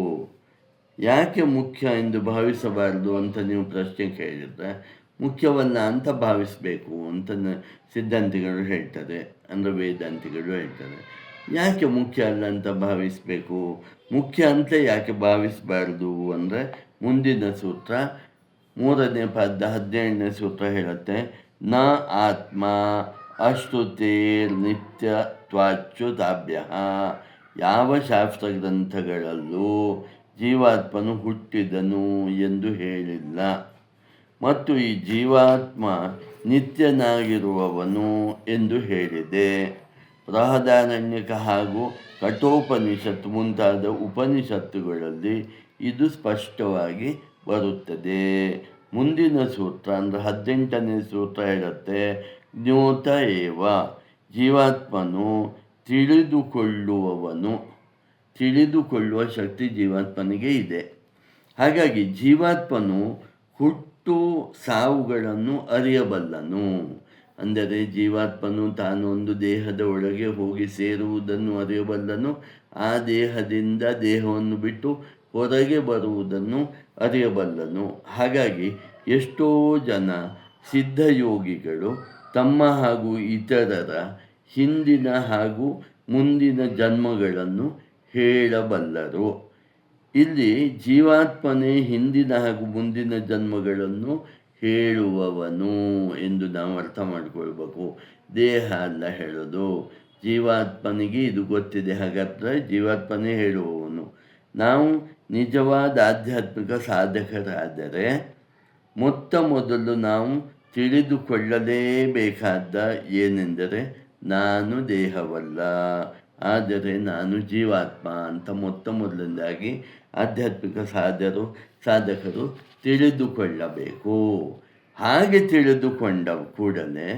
ಯಾಕೆ ಮುಖ್ಯ ಎಂದು ಭಾವಿಸಬಾರ್ದು ಅಂತ ನೀವು ಪ್ರಶ್ನೆ ಕೇಳಿದರೆ, ಮುಖ್ಯವಲ್ಲ ಅಂತ ಭಾವಿಸಬೇಕು ಅಂತ ಸಿದ್ಧಾಂತಿಗಳು ಹೇಳ್ತಾರೆ, ಅಂದರೆ ವೇದಾಂತಿಗಳು ಹೇಳ್ತಾರೆ. ಯಾಕೆ ಮುಖ್ಯ ಅಲ್ಲ ಅಂತ ಭಾವಿಸಬೇಕು? ಮುಖ್ಯ ಅಂತ ಯಾಕೆ ಭಾವಿಸಬಾರ್ದು ಅಂದರೆ, ಮುಂದಿನ ಸೂತ್ರ 3ನೇ ಪಾದ 17ನೇ ಸೂತ್ರ ಹೇಳುತ್ತೆ, ನ ಆತ್ಮ ಅಶ್ರುತೇರ್ನಿತ್ಯತ್ವಾಚ್ಯುತಾಭ್ಯ. ಯಾವ ಶಾಸ್ತ್ರ ಗ್ರಂಥಗಳಲ್ಲೂ ಜೀವಾತ್ಮನು ಹುಟ್ಟಿದನು ಎಂದು ಹೇಳಿಲ್ಲ ಮತ್ತು ಈ ಜೀವಾತ್ಮ ನಿತ್ಯನಾಗಿರುವವನು ಎಂದು ಹೇಳಿದೆ. ಬೃಹದಾರಣ್ಯಕ ಹಾಗೂ ಕಠೋಪನಿಷತ್ತು ಮುಂತಾದ ಉಪನಿಷತ್ತುಗಳಲ್ಲಿ ಇದು ಸ್ಪಷ್ಟವಾಗಿ ಬರುತ್ತದೆ. ಮುಂದಿನ ಸೂತ್ರ ಅಂದರೆ 18ನೇ ಸೂತ್ರ ಹೇಳುತ್ತೆ, ಜ್ಞೋತ ಏವ. ಜೀವಾತ್ಮನು ತಿಳಿದುಕೊಳ್ಳುವವನು, ತಿಳಿದುಕೊಳ್ಳುವ ಶಕ್ತಿ ಜೀವಾತ್ಮನಿಗೆ ಇದೆ. ಹಾಗಾಗಿ ಜೀವಾತ್ಮನು ಹುಟ್ಟು ಸಾವುಗಳನ್ನು ಅರಿಯಬಲ್ಲನು. ಅಂದರೆ ಜೀವಾತ್ಮನು ತಾನು ಒಂದು ದೇಹದ ಒಳಗೆ ಹೋಗಿ ಸೇರುವುದನ್ನು ಅರಿಯಬಲ್ಲನು, ಆ ದೇಹದಿಂದ ದೇಹವನ್ನು ಬಿಟ್ಟು ಹೊರಗೆ ಬರುವುದನ್ನು ಅರಿಯಬಲ್ಲನು. ಹಾಗಾಗಿ ಎಷ್ಟೋ ಜನ ಸಿದ್ಧಯೋಗಿಗಳು ತಮ್ಮ ಹಾಗೂ ಇತರರ ಹಿಂದಿನ ಹಾಗೂ ಮುಂದಿನ ಜನ್ಮಗಳನ್ನು ಹೇಳಬಲ್ಲರು. ಇಲ್ಲಿ ಜೀವಾತ್ಮನೇ ಹಿಂದಿನ ಹಾಗೂ ಮುಂದಿನ ಜನ್ಮಗಳನ್ನು ಹೇಳುವವನು ಎಂದು ನಾವು ಅರ್ಥ ಮಾಡಿಕೊಳ್ಬೇಕು. ದೇಹ ಅಲ್ಲ ಹೇಳೋದು, ಜೀವಾತ್ಮನಿಗೆ ಇದು ಗೊತ್ತಿದೆ. ಹಾಗಾದರೆ ಜೀವಾತ್ಮನೇ ಹೇಳುವವನು. ನಾವು ನಿಜವಾದ ಆಧ್ಯಾತ್ಮಿಕ ಸಾಧಕರಾದರೆ ಮೊದಲು ನಾವು ತಿಳಿದುಕೊಳ್ಳಲೇಬೇಕಾದ ಏನೆಂದರೆ, ನಾನು ದೇಹವಲ್ಲ, ಆದರೆ ನಾನು ಜೀವಾತ್ಮ ಅಂತ ಮೊದಲನೇದಾಗಿ ಆಧ್ಯಾತ್ಮಿಕ ಸಾಧಕರು ತಿಳಿದುಕೊಳ್ಳಬೇಕು. ಹಾಗೆ ತಿಳಿದುಕೊಂಡ ಕೂಡಲೇ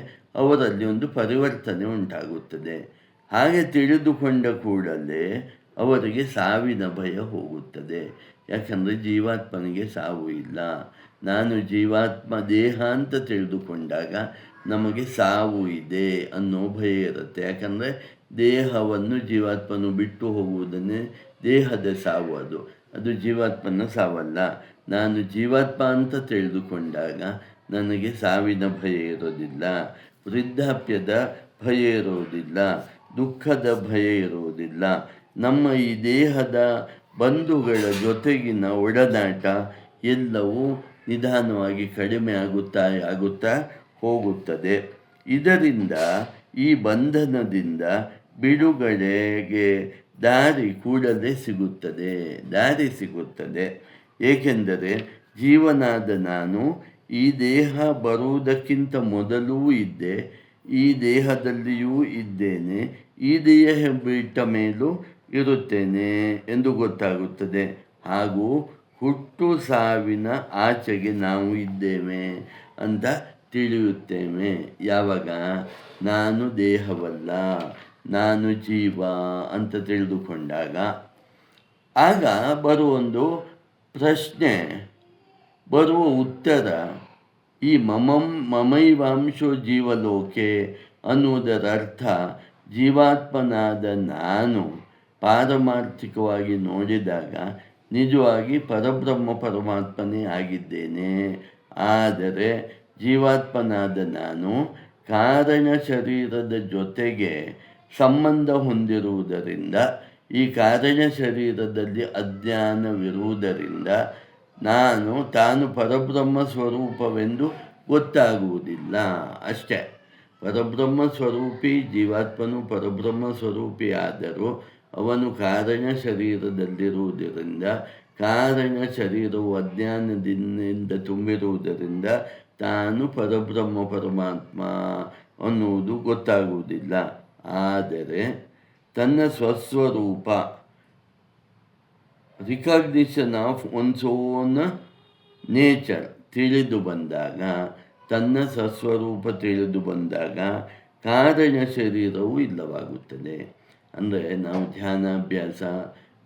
ಅವರಲ್ಲಿ ಒಂದು ಪರಿವರ್ತನೆ ಉಂಟಾಗುತ್ತದೆ. ಹಾಗೆ ತಿಳಿದುಕೊಂಡ ಕೂಡಲೇ ಅವರಿಗೆ ಸಾವಿನ ಭಯ ಹೋಗುತ್ತದೆ. ಯಾಕಂದರೆ ಜೀವಾತ್ಮನಿಗೆ ಸಾವು ಇಲ್ಲ. ನಾನು ಜೀವಾತ್ಮ ದೇಹ ಅಂತ ತಿಳಿದುಕೊಂಡಾಗ ನಮಗೆ ಸಾವು ಇದೆ ಅನ್ನೋ ಭಯ ಇರುತ್ತೆ. ಯಾಕಂದರೆ ದೇಹವನ್ನು ಜೀವಾತ್ಮನು ಬಿಟ್ಟು ಹೋಗುವುದನ್ನೇ ದೇಹದ ಸಾವು, ಅದು ಜೀವಾತ್ಮನ ಸಾವಲ್ಲ. ನಾನು ಜೀವಾತ್ಮ ಅಂತ ತಿಳಿದುಕೊಂಡಾಗ ನನಗೆ ಸಾವಿನ ಭಯ ಇರೋದಿಲ್ಲ, ವೃದ್ಧಾಪ್ಯದ ಭಯ ಇರುವುದಿಲ್ಲ, ದುಃಖದ ಭಯ ಇರುವುದಿಲ್ಲ. ನಮ್ಮ ಈ ದೇಹದ ಬಂಧುಗಳ ಜೊತೆಗಿನ ಒಡನಾಟ ಎಲ್ಲವೂ ನಿಧಾನವಾಗಿ ಕಡಿಮೆ ಆಗುತ್ತಾ ಹೋಗುತ್ತದೆ. ಇದರಿಂದ ಈ ಬಂಧನದಿಂದ ಬಿಡುಗಡೆಗೆ ದಾರಿ ಸಿಗುತ್ತದೆ. ಏಕೆಂದರೆ ಜೀವನಾದ ನಾನು ಈ ದೇಹ ಬರುವುದಕ್ಕಿಂತ ಮೊದಲೂ ಇದ್ದೆ, ಈ ದೇಹದಲ್ಲಿಯೂ ಇದ್ದೇನೆ, ಈ ದೇಹ ಬಿಟ್ಟ ಮೇಲೂ ಇರುತ್ತೇನೆ ಎಂದು ಗೊತ್ತಾಗುತ್ತದೆ. ಹಾಗೂ ಹುಟ್ಟು ಸಾವಿನ ಆಚೆಗೆ ನಾವು ಇದ್ದೇವೆ ಅಂತ ತಿಳಿಯುತ್ತೇವೆ. ಯಾವಾಗ ನಾನು ದೇಹವಲ್ಲ, ನಾನು ಜೀವ ಅಂತ ತಿಳಿದುಕೊಂಡಾಗ. ಆಗ ಬರುವ ಪ್ರಶ್ನೆ, ಬರುವ ಉತ್ತರ, ಈ ಮಮೈವಾಂಶೋ ಜೀವಲೋಕೆ ಅನ್ನುವುದರ ಅರ್ಥ ಜೀವಾತ್ಮನಾದ ನಾನು ಪಾರಮಾರ್ಥಿಕವಾಗಿ ನೋಡಿದಾಗ ನಿಜವಾಗಿ ಪರಬ್ರಹ್ಮ ಪರಮಾತ್ಮನೇ ಆಗಿದ್ದೇನೆ. ಆದರೆ ಜೀವಾತ್ಮನಾದ ನಾನು ಕಾರಣ ಶರೀರದ ಜೊತೆಗೆ ಸಂಬಂಧ ಹೊಂದಿರುವುದರಿಂದ, ಈ ಕಾರಣ ಶರೀರದಲ್ಲಿ ಅಜ್ಞಾನವಿರುವುದರಿಂದ ತಾನು ಪರಬ್ರಹ್ಮ ಸ್ವರೂಪವೆಂದು ಗೊತ್ತಾಗುವುದಿಲ್ಲ ಅಷ್ಟೆ. ಪರಬ್ರಹ್ಮ ಸ್ವರೂಪಿ ಜೀವಾತ್ಮನು ಪರಬ್ರಹ್ಮ ಸ್ವರೂಪಿ ಆದರೂ ಅವನು ಕಾರಣ ಶರೀರದಲ್ಲಿರುವುದರಿಂದ, ಕಾರಣ ಶರೀರವು ಅಜ್ಞಾನದಿಂದ ತುಂಬಿರುವುದರಿಂದ ತಾನು ಪರಬ್ರಹ್ಮ ಪರಮಾತ್ಮ ಅನ್ನುವುದು ಗೊತ್ತಾಗುವುದಿಲ್ಲ. ಆದರೆ ತನ್ನ ಸ್ವಸ್ವರೂಪ, ರಿಕಾಗ್ನಿಷನ್ ಆಫ್ ಒನ್ಸ್ ಓನ್ ನೇಚರ್ ತಿಳಿದು ಬಂದಾಗ, ತನ್ನ ಸ್ವಸ್ವರೂಪ ತಿಳಿದು ಬಂದಾಗ ಕಾರಣ ಶರೀರವು ಇಲ್ಲವಾಗುತ್ತದೆ. ಅಂದರೆ ನಾವು ಧ್ಯಾನಾಭ್ಯಾಸ,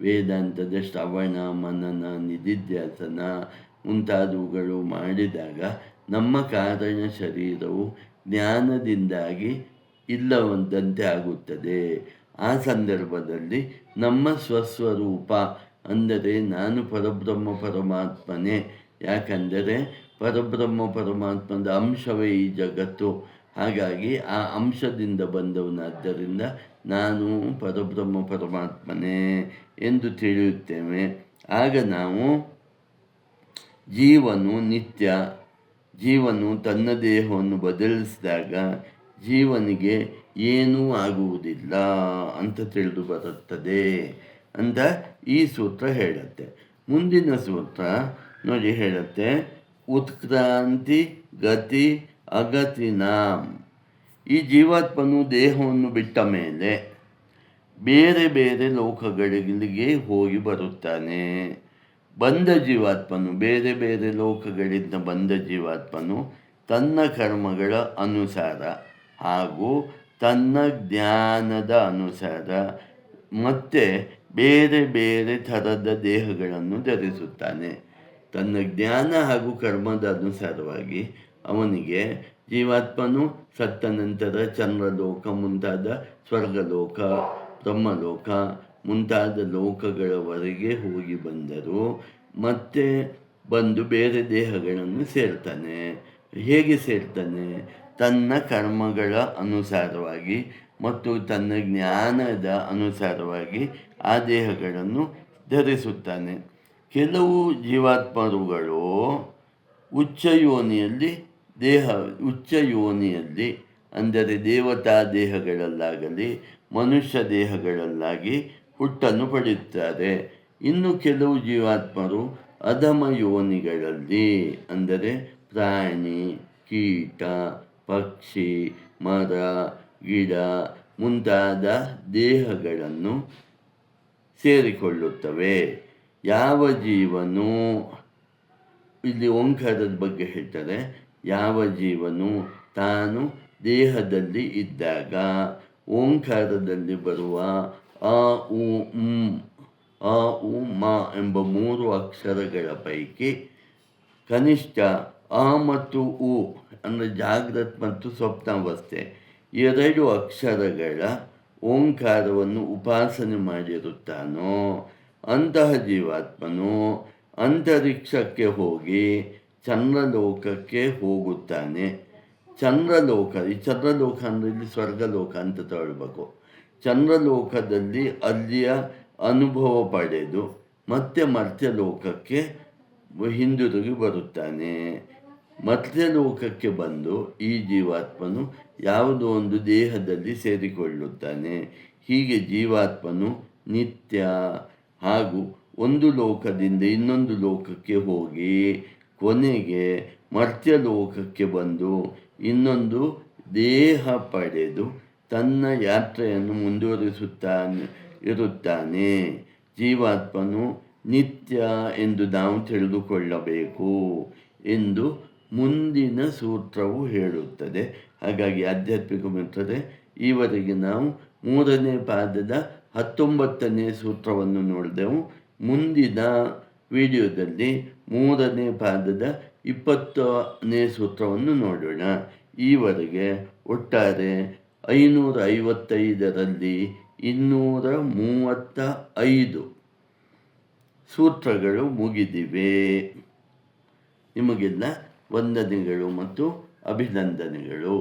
ವೇದಾಂತದ ಶ್ರವಣ ಮನನ ನಿಧಿಧ್ಯಾಸನ ಮುಂತಾದವುಗಳು ಮಾಡಿದಾಗ ನಮ್ಮ ಕಾರಣ ಶರೀರವು ಜ್ಞಾನದಿಂದಾಗಿ ಇಲ್ಲವಂತೆ ಆಗುತ್ತದೆ. ಆ ಸಂದರ್ಭದಲ್ಲಿ ನಮ್ಮ ಸ್ವಸ್ವರೂಪ, ಅಂದರೆ ನಾನು ಪರಬ್ರಹ್ಮ ಪರಮಾತ್ಮನೇ, ಯಾಕಂದರೆ ಪರಬ್ರಹ್ಮ ಪರಮಾತ್ಮದ ಅಂಶವೇ ಈ ಜಗತ್ತು, ಹಾಗಾಗಿ ಆ ಅಂಶದಿಂದ ಬಂದವನಾದ್ದರಿಂದ ನಾನು ಪರಬ್ರಹ್ಮ ಪರಮಾತ್ಮನೇ ಎಂದು ತಿಳಿಯುತ್ತೇವೆ. ಆಗ ನಾವು ಜೀವನು ನಿತ್ಯ, ಜೀವನು ತನ್ನ ದೇಹವನ್ನು ಬದಲಿಸಿದಾಗ ಜೀವನಿಗೆ ಏನೂ ಆಗುವುದಿಲ್ಲ ಅಂತ ತಿಳಿದು ಬರುತ್ತದೆ ಅಂತ ಈ ಸೂತ್ರ ಹೇಳುತ್ತೆ. ಮುಂದಿನ ಸೂತ್ರ ನೋಡಿ ಹೇಳುತ್ತೆ, ಉತ್ಕ್ರಾಂತಿ ಗತಿ ಅಗತಿನಾಂ. ಈ ಜೀವಾತ್ಮನು ದೇಹವನ್ನು ಬಿಟ್ಟ ಮೇಲೆ ಬೇರೆ ಬೇರೆ ಲೋಕಗಳಿಗೆ ಹೋಗಿ ಬರುತ್ತಾನೆ. ಬಂದ ಜೀವಾತ್ಮನು, ಬೇರೆ ಬೇರೆ ಲೋಕಗಳಿಂದ ಬಂದ ಜೀವಾತ್ಮನು ತನ್ನ ಕರ್ಮಗಳ ಅನುಸಾರ ಹಾಗೂ ತನ್ನ ಜ್ಞಾನದ ಅನುಸಾರ ಮತ್ತೆ ಬೇರೆ ಬೇರೆ ಥರದ ದೇಹಗಳನ್ನು ಧರಿಸುತ್ತಾನೆ. ತನ್ನ ಜ್ಞಾನ ಹಾಗೂ ಕರ್ಮದ ಅನುಸಾರವಾಗಿ ಅವನಿಗೆ ಜೀವಾತ್ಮನು ಸತ್ತ ನಂತರ ಚಂದ್ರಲೋಕ ಮುಂತಾದ ಸ್ವರ್ಗಲೋಕ, ಬ್ರಹ್ಮಲೋಕ ಮುಂತಾದ ಲೋಕಗಳವರೆಗೆ ಹೋಗಿ ಬಂದರು ಮತ್ತೆ ಬಂದು ಬೇರೆ ದೇಹಗಳನ್ನು ಸೇರ್ತಾನೆ. ಹೇಗೆ ಸೇರ್ತಾನೆ? ತನ್ನ ಕರ್ಮಗಳ ಅನುಸಾರವಾಗಿ ಮತ್ತು ತನ್ನ ಜ್ಞಾನದ ಅನುಸಾರವಾಗಿ ಆ ದೇಹಗಳನ್ನು ಧರಿಸುತ್ತಾನೆ. ಕೆಲವು ಜೀವಾತ್ಮರುಗಳು ಉಚ್ಚ ಯೋನಿಯಲ್ಲಿ ಅಂದರೆ ದೇವತಾ ದೇಹಗಳಲ್ಲಾಗಲಿ ಮನುಷ್ಯ ದೇಹಗಳಲ್ಲಾಗಿ ಹುಟ್ಟನ್ನು ಪಡೆಯುತ್ತಾರೆ. ಇನ್ನು ಕೆಲವು ಜೀವಾತ್ಮರು ಅಧಮ ಯೋನಿಗಳಲ್ಲಿ ಅಂದರೆ ಪ್ರಾಣಿ, ಕೀಟ, ಪಕ್ಷಿ, ಮರ, ಗಿಡ ಮುಂತಾದ ದೇಹಗಳನ್ನು ಸೇರಿಕೊಳ್ಳುತ್ತವೆ. ಯಾವ ಜೀವನು, ಇಲ್ಲಿ ಓಂಕಾರದ ಬಗ್ಗೆ ಹೇಳ್ತಾರೆ, ಯಾವ ಜೀವನು ತಾನು ದೇಹದಲ್ಲಿ ಇದ್ದಾಗ ಓಂಕಾರದಲ್ಲಿ ಬರುವ ಅ ಉ ಮ ಎಂಬ 3 ಅಕ್ಷರಗಳ ಪೈಕಿ ಕನಿಷ್ಠ ಅ ಮತ್ತು ಉ ಅಂದರೆ ಜಾಗೃತ್ ಮತ್ತು ಸ್ವಪ್ನಾವಸ್ಥೆ 2 ಅಕ್ಷರಗಳ ಓಂಕಾರವನ್ನು ಉಪಾಸನೆ ಮಾಡಿರುತ್ತಾನೋ ಅಂತಹ ಜೀವಾತ್ಮನು ಅಂತರಿಕ್ಷಕ್ಕೆ ಹೋಗಿ ಚಂದ್ರಲೋಕಕ್ಕೆ ಹೋಗುತ್ತಾನೆ. ಈ ಚಂದ್ರಲೋಕ ಅಂದರೆ ಇಲ್ಲಿ ಸ್ವರ್ಗಲೋಕ ಅಂತ ತಗೊಳ್ಬೇಕು. ಚಂದ್ರಲೋಕದಲ್ಲಿ ಅಲ್ಲಿಯ ಅನುಭವ ಪಡೆದು ಮತ್ತೆ ಮರ್ತ್ಯಲೋಕಕ್ಕೆ ಹಿಂದಿರುಗಿ ಬರುತ್ತಾನೆ. ಮರ್ತ್ಯಲೋಕಕ್ಕೆ ಬಂದು ಈ ಜೀವಾತ್ಮನು ಯಾವುದೋ ಒಂದು ದೇಹದಲ್ಲಿ ಸೇರಿಕೊಳ್ಳುತ್ತಾನೆ. ಹೀಗೆ ಜೀವಾತ್ಮನು ನಿತ್ಯ ಹಾಗೂ ಒಂದು ಲೋಕದಿಂದ ಇನ್ನೊಂದು ಲೋಕಕ್ಕೆ ಹೋಗಿ ಕೊನೆಗೆ ಮರ್ತ್ಯಲೋಕಕ್ಕೆ ಬಂದು ಇನ್ನೊಂದು ದೇಹ ಪಡೆದು ತನ್ನ ಯಾತ್ರೆಯನ್ನು ಇರುತ್ತಾನೆ. ಜೀವಾತ್ಮನು ನಿತ್ಯ ಎಂದು ನಾವು ತಿಳಿದುಕೊಳ್ಳಬೇಕು ಎಂದು ಮುಂದಿನ ಸೂತ್ರವು ಹೇಳುತ್ತದೆ. ಹಾಗಾಗಿ ಆಧ್ಯಾತ್ಮಿಕ ಮಿತ್ರರೇ, ಈವರೆಗೆ ನಾವು 3ನೇ ಪಾದದ 19ನೇ ಸೂತ್ರವನ್ನು ನೋಡಿದೆವು. ಮುಂದಿನ ವಿಡಿಯೋದಲ್ಲಿ 3ನೇ ಪಾದದ 20ನೇ ಸೂತ್ರವನ್ನು ನೋಡೋಣ. ಈವರೆಗೆ ಒಟ್ಟಾರೆ 555ರಲ್ಲಿ 235 ಸೂತ್ರಗಳು ಮುಗಿದಿವೆ. ನಿಮಗೆಲ್ಲ ವಂದನೆಗಳು ಮತ್ತು ಅಭಿನಂದನೆಗಳು.